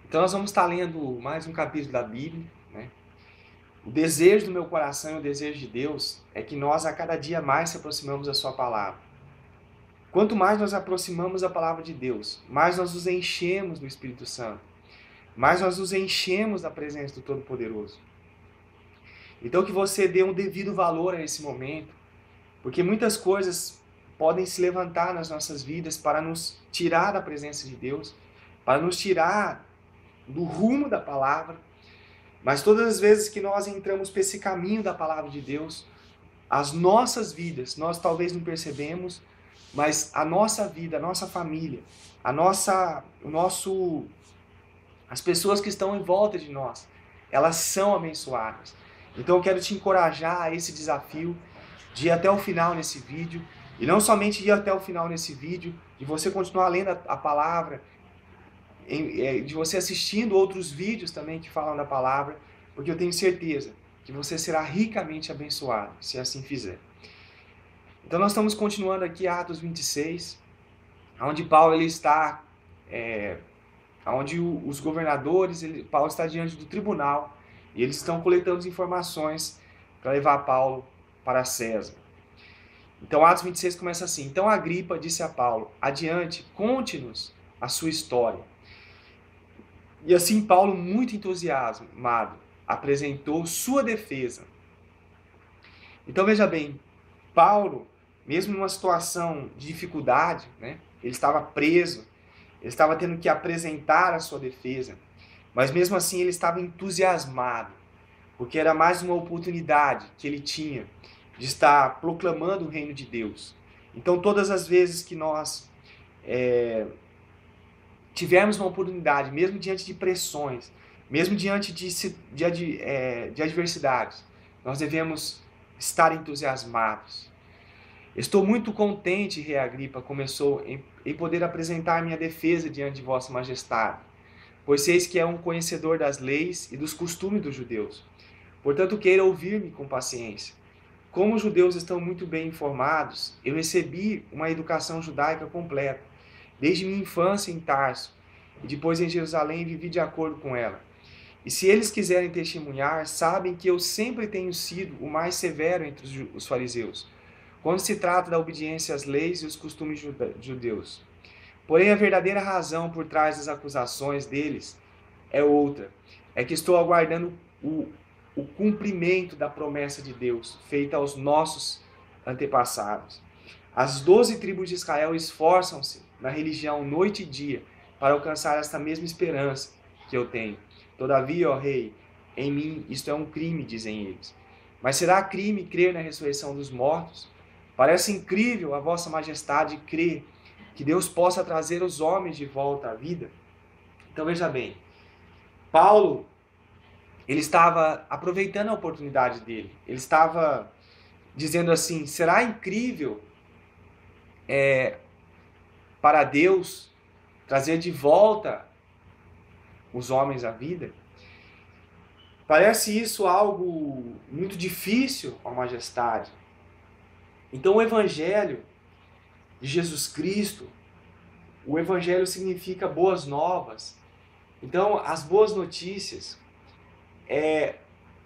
Então nós vamos estar lendo mais um capítulo da Bíblia, né? O desejo do meu coração e o desejo de Deus é que nós a cada dia mais se aproximamos da sua palavra. Quanto mais nós aproximamos da palavra de Deus, mais nós nos enchemos do Espírito Santo, mais nós nos enchemos da presença do Todo-Poderoso. Então que você dê um devido valor a esse momento, porque muitas coisas podem se levantar nas nossas vidas para nos tirar da presença de Deus, para nos tirar do rumo da palavra. Mas todas as vezes que nós entramos por esse caminho da palavra de Deus, as nossas vidas, nós talvez não percebemos, mas a nossa vida, a nossa família, as pessoas que estão em volta de nós, elas são abençoadas. Então eu quero te encorajar a esse desafio de ir até o final nesse vídeo, e não somente ir até o final nesse vídeo, de você continuar lendo a palavra, de você assistindo outros vídeos também que falam da palavra, porque eu tenho certeza que você será ricamente abençoado, se assim fizer. Então nós estamos continuando aqui Atos 26, onde Paulo ele está, onde os governadores, Paulo está diante do tribunal, e eles estão coletando informações para levar Paulo para César. Então Atos 26 começa assim: Então Agripa disse a Paulo, adiante, conte-nos a sua história. E assim Paulo, muito entusiasmado, apresentou sua defesa. Então veja bem, Paulo, mesmo numa situação de dificuldade, né, ele estava preso, ele estava tendo que apresentar a sua defesa, mas mesmo assim ele estava entusiasmado, porque era mais uma oportunidade que ele tinha de estar proclamando o reino de Deus. Então todas as vezes que nós tivermos uma oportunidade, mesmo diante de pressões, mesmo diante de adversidades, nós devemos estar entusiasmados. Estou muito contente, Rei Agripa, começou, em poder apresentar minha defesa diante de Vossa Majestade, pois seis que é um conhecedor das leis e dos costumes dos judeus. Portanto, queira ouvir-me com paciência. Como os judeus estão muito bem informados, eu recebi uma educação judaica completa, desde minha infância em Tarso, e depois em Jerusalém vivi de acordo com ela. E se eles quiserem testemunhar, sabem que eu sempre tenho sido o mais severo entre os fariseus, quando se trata da obediência às leis e os costumes judeus. Porém, a verdadeira razão por trás das acusações deles é outra. É que estou aguardando o cumprimento da promessa de Deus, feita aos nossos antepassados. As 12 tribos de Israel esforçam-se na religião noite e dia para alcançar esta mesma esperança que eu tenho. Todavia, ó rei, em mim isto é um crime, dizem eles. Mas será crime crer na ressurreição dos mortos? Parece incrível a vossa majestade crer que Deus possa trazer os homens de volta à vida. Então veja bem, Paulo, ele estava aproveitando a oportunidade dele. Ele estava dizendo assim, será incrível para Deus trazer de volta os homens à vida? Parece isso algo muito difícil, ó majestade. Então o Evangelho de Jesus Cristo, o Evangelho significa boas novas. Então as boas notícias é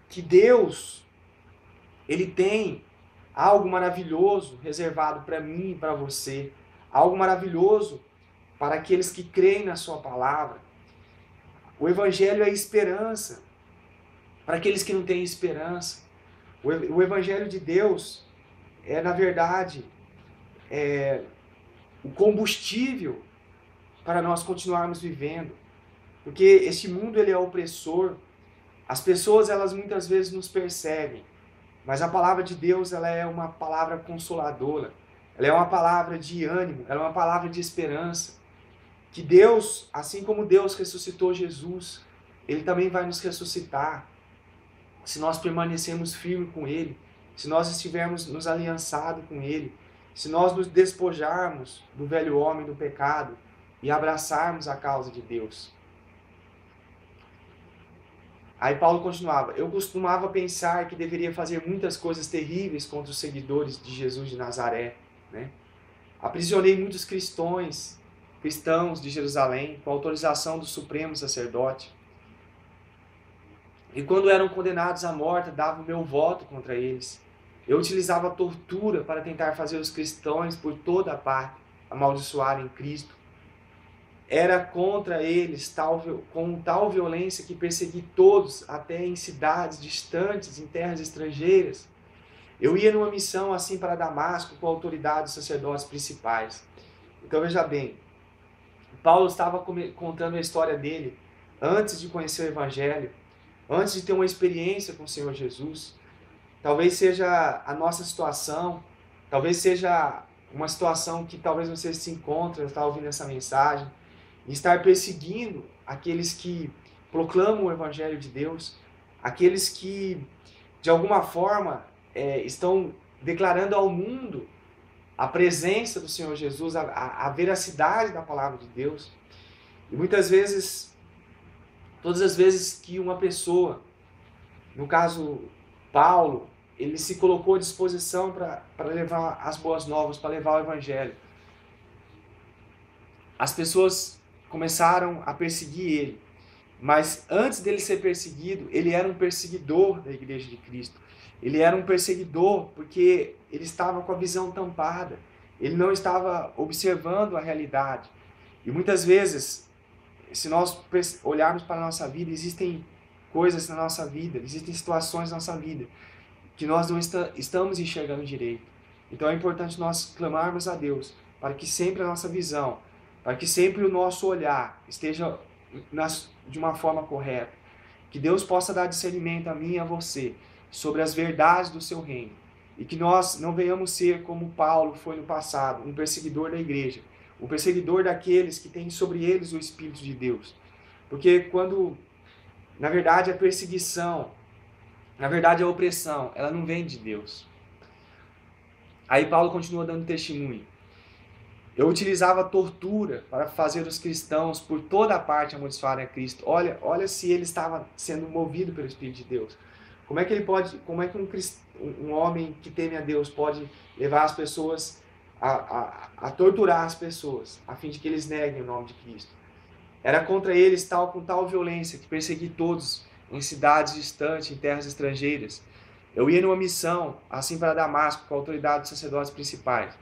que Deus, Ele tem algo maravilhoso reservado para mim e para você. Algo maravilhoso para aqueles que creem na sua palavra. O Evangelho é esperança para aqueles que não têm esperança. O Evangelho de Deus é, na verdade, o combustível para nós continuarmos vivendo. Porque este mundo ele é opressor. As pessoas, elas muitas vezes nos perseguem. Mas a palavra de Deus, ela é uma palavra consoladora. Ela é uma palavra de ânimo. Ela é uma palavra de esperança. Que Deus, assim como Deus ressuscitou Jesus, Ele também vai nos ressuscitar. Se nós permanecermos firmes com Ele, se nós estivermos nos aliançados com Ele, se nós nos despojarmos do velho homem do pecado e abraçarmos a causa de Deus. Aí Paulo continuava, eu costumava pensar que deveria fazer muitas coisas terríveis contra os seguidores de Jesus de Nazaré, né? Aprisionei muitos cristãos, cristãos de Jerusalém, com autorização do supremo sacerdote. E quando eram condenados à morte, dava o meu voto contra eles. Eu utilizava a tortura para tentar fazer os cristãos por toda a parte amaldiçoarem Cristo. Era contra eles com tal violência que persegui todos, até em cidades distantes, em terras estrangeiras. Eu ia numa missão assim para Damasco com a autoridade dos sacerdotes principais. Então veja bem, Paulo estava contando a história dele antes de conhecer o Evangelho, antes de ter uma experiência com o Senhor Jesus. Talvez seja a nossa situação, talvez seja uma situação que talvez você se encontre, está ouvindo essa mensagem, e estar perseguindo aqueles que proclamam o Evangelho de Deus, aqueles que, de alguma forma, estão declarando ao mundo a presença do Senhor Jesus, a veracidade da palavra de Deus. E muitas vezes, todas as vezes que uma pessoa, no caso Paulo, ele se colocou à disposição para levar as boas novas, para levar o Evangelho, as pessoas começaram a perseguir ele. Mas antes dele ser perseguido, ele era um perseguidor da Igreja de Cristo. Ele era um perseguidor porque ele estava com a visão tampada. Ele não estava observando a realidade. E muitas vezes, se nós olharmos para a nossa vida, existem coisas na nossa vida, existem situações na nossa vida que nós não estamos enxergando direito. Então é importante nós clamarmos a Deus para que sempre a nossa visão, para que sempre o nosso olhar esteja de uma forma correta. Que Deus possa dar discernimento a mim e a você sobre as verdades do seu reino. E que nós não venhamos ser como Paulo foi no passado, um perseguidor da igreja, um perseguidor daqueles que têm sobre eles o Espírito de Deus. Porque quando, na verdade, a perseguição, na verdade a opressão, ela não vem de Deus. Aí Paulo continua dando testemunho. Eu utilizava tortura para fazer os cristãos por toda a parte amaldiçoarem a Cristo. Olha se ele estava sendo movido pelo Espírito de Deus. Como é que um homem que teme a Deus pode levar as pessoas a torturar as pessoas, a fim de que eles neguem o nome de Cristo? Era contra eles com tal violência que persegui todos em cidades distantes, em terras estrangeiras. Eu ia numa missão, assim para Damasco, com a autoridade dos sacerdotes principais.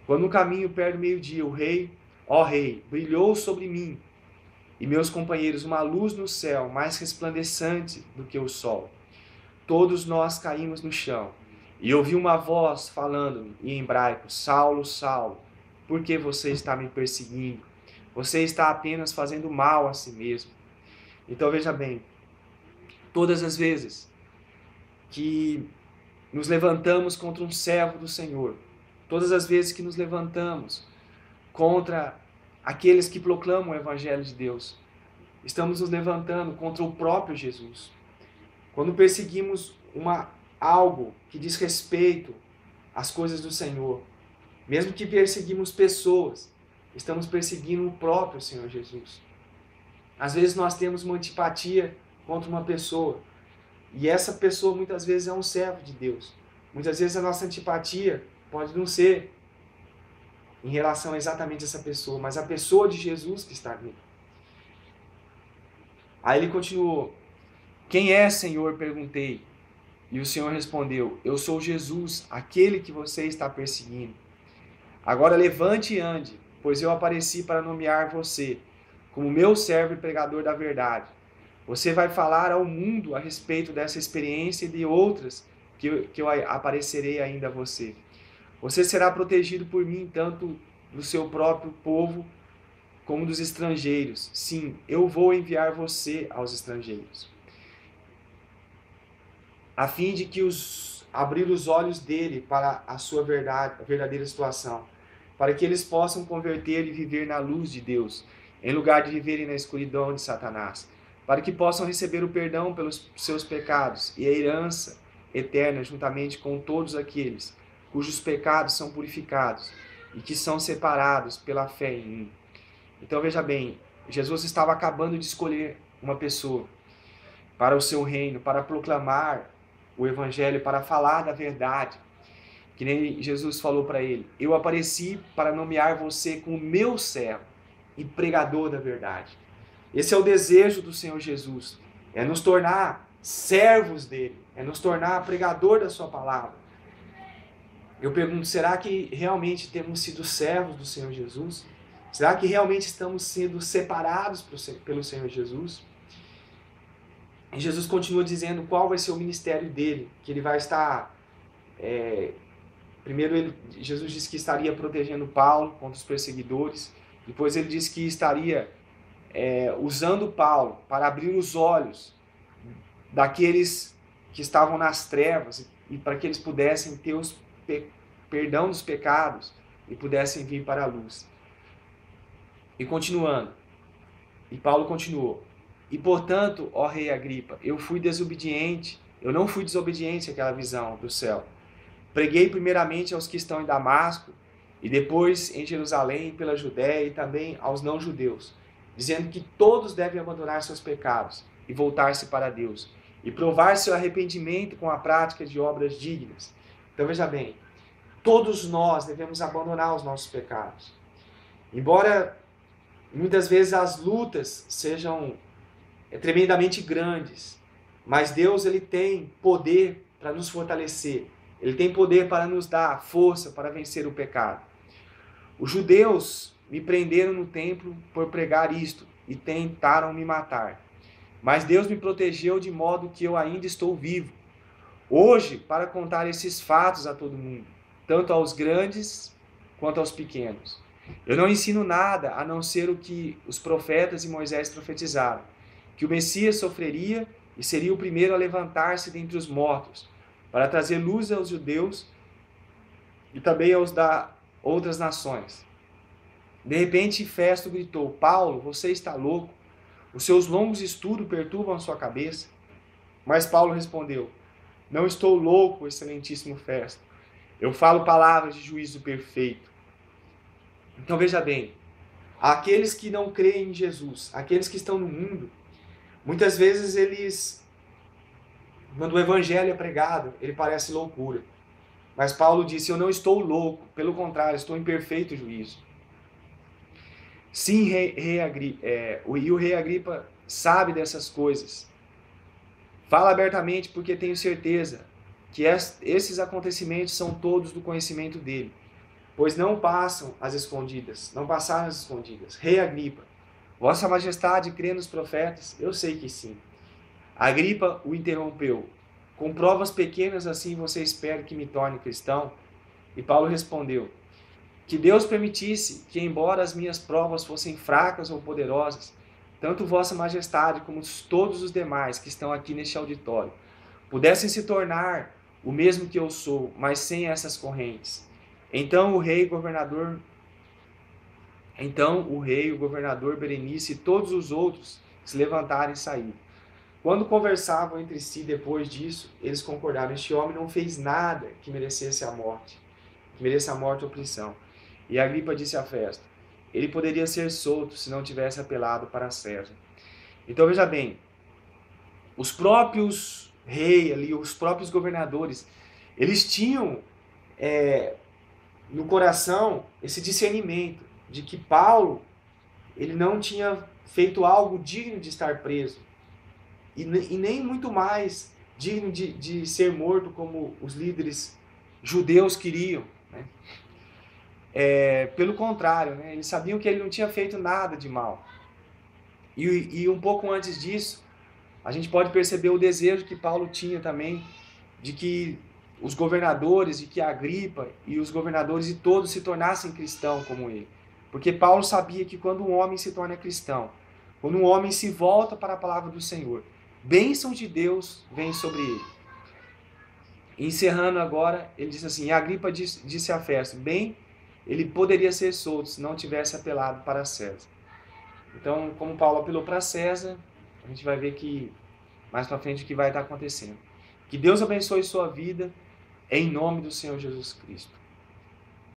Quando no caminho, perto do meio-dia, o rei, ó rei, brilhou sobre mim e meus companheiros uma luz no céu, mais resplandecente do que o sol. Todos nós caímos no chão, e ouvi uma voz falando-me em hebraico: Saulo, Saulo, por que você está me perseguindo? Você está apenas fazendo mal a si mesmo. Então veja bem, todas as vezes que nos levantamos contra um servo do Senhor, todas as vezes que nos levantamos contra aqueles que proclamam o Evangelho de Deus, estamos nos levantando contra o próprio Jesus. Quando perseguimos algo que diz respeito às coisas do Senhor, mesmo que perseguimos pessoas, estamos perseguindo o próprio Senhor Jesus. Às vezes nós temos uma antipatia contra uma pessoa, e essa pessoa muitas vezes é um servo de Deus. Muitas vezes a nossa antipatia pode não ser em relação exatamente a essa pessoa, mas a pessoa de Jesus que está ali. Aí ele continuou: quem é, Senhor? Perguntei. E o Senhor respondeu: eu sou Jesus, aquele que você está perseguindo. Agora levante e ande, pois eu apareci para nomear você como meu servo e pregador da verdade. Você vai falar ao mundo a respeito dessa experiência e de outras que eu aparecerei ainda a você. Você será protegido por mim, tanto do seu próprio povo como dos estrangeiros. Sim, eu vou enviar você aos estrangeiros, a fim de que abrir os olhos dele para a sua a verdadeira situação, para que eles possam converter e viver na luz de Deus, em lugar de viverem na escuridão de Satanás, para que possam receber o perdão pelos seus pecados e a herança eterna juntamente com todos aqueles cujos pecados são purificados e que são separados pela fé em mim. Então veja bem, Jesus estava acabando de escolher uma pessoa para o seu reino, para proclamar o Evangelho, para falar da verdade. Que nem Jesus falou para ele: eu apareci para nomear você como meu servo. e pregador da verdade. Esse é o desejo do Senhor Jesus, é nos tornar servos dele, é nos tornar pregador da sua palavra. Eu pergunto, será que realmente temos sido servos do Senhor Jesus? Será que realmente estamos sendo separados pelo Senhor Jesus? E Jesus continua dizendo qual vai ser o ministério dele, que ele vai estar... Primeiro, Jesus disse que estaria protegendo Paulo contra os perseguidores. Depois ele disse que estaria usando Paulo para abrir os olhos daqueles que estavam nas trevas e para que eles pudessem ter os perdão dos pecados e pudessem vir para a luz. E continuando, e Paulo continuou: e portanto, ó rei Agripa, eu não fui desobediente àquela visão do céu. Preguei primeiramente aos que estão em Damasco, e depois em Jerusalém, pela Judéia e também aos não-judeus, dizendo que todos devem abandonar seus pecados e voltar-se para Deus, e provar seu arrependimento com a prática de obras dignas. Então veja bem, todos nós devemos abandonar os nossos pecados. Embora muitas vezes as lutas sejam tremendamente grandes, mas Deus ele tem poder para nos fortalecer. Ele tem poder para nos dar força para vencer o pecado. Os judeus me prenderam no templo por pregar isto e tentaram me matar. Mas Deus me protegeu de modo que eu ainda estou vivo. Hoje, para contar esses fatos a todo mundo, tanto aos grandes quanto aos pequenos. Eu não ensino nada a não ser o que os profetas e Moisés profetizaram, que o Messias sofreria e seria o primeiro a levantar-se dentre os mortos, para trazer luz aos judeus e também aos da outras nações. De repente, Festo gritou: Paulo, você está louco? Os seus longos estudos perturbam a sua cabeça? Mas Paulo respondeu: não estou louco, excelentíssimo Festo. Eu falo palavras de juízo perfeito. Então veja bem, aqueles que não creem em Jesus, aqueles que estão no mundo, muitas vezes eles, quando o evangelho é pregado, ele parece loucura. Mas Paulo disse: eu não estou louco, pelo contrário, estou em perfeito juízo. Sim, e o rei Agripa sabe dessas coisas. Fala abertamente porque tenho certeza que esses acontecimentos são todos do conhecimento dele, pois não passaram às escondidas. Rei Agripa, Vossa Majestade crê nos profetas? Eu sei que sim. Agripa o interrompeu: com provas pequenas assim você espera que me torne cristão? E Paulo respondeu: que Deus permitisse que, embora as minhas provas fossem fracas ou poderosas, tanto Vossa Majestade como todos os demais que estão aqui neste auditório pudessem se tornar o mesmo que eu sou, mas sem essas correntes. Então o rei, o governador Berenice e todos os outros se levantaram e saíram. Quando conversavam entre si depois disso, eles concordaram: este homem não fez nada que merecesse a morte, ou prisão. E Agripa disse a Festo: ele poderia ser solto se não tivesse apelado para César. Então veja bem, os próprios reis ali, os próprios governadores, eles tinham no coração esse discernimento de que Paulo, ele não tinha feito algo digno de estar preso, e nem muito mais digno de ser morto como os líderes judeus queriam, né? Pelo contrário, né? Eles sabiam que ele não tinha feito nada de mal. E um pouco antes disso, a gente pode perceber o desejo que Paulo tinha também de que os governadores, de que Agripa e os governadores e todos se tornassem cristãos como ele. Porque Paulo sabia que quando um homem se torna cristão, quando um homem se volta para a palavra do Senhor, bênçãos de Deus vêm sobre ele. E encerrando agora, ele diz assim: Agripa disse a Festo: bem, ele poderia ser solto se não tivesse apelado para César. Então, como Paulo apelou para César, a gente vai ver que mais para frente o que vai estar acontecendo. Que Deus abençoe sua vida, em nome do Senhor Jesus Cristo.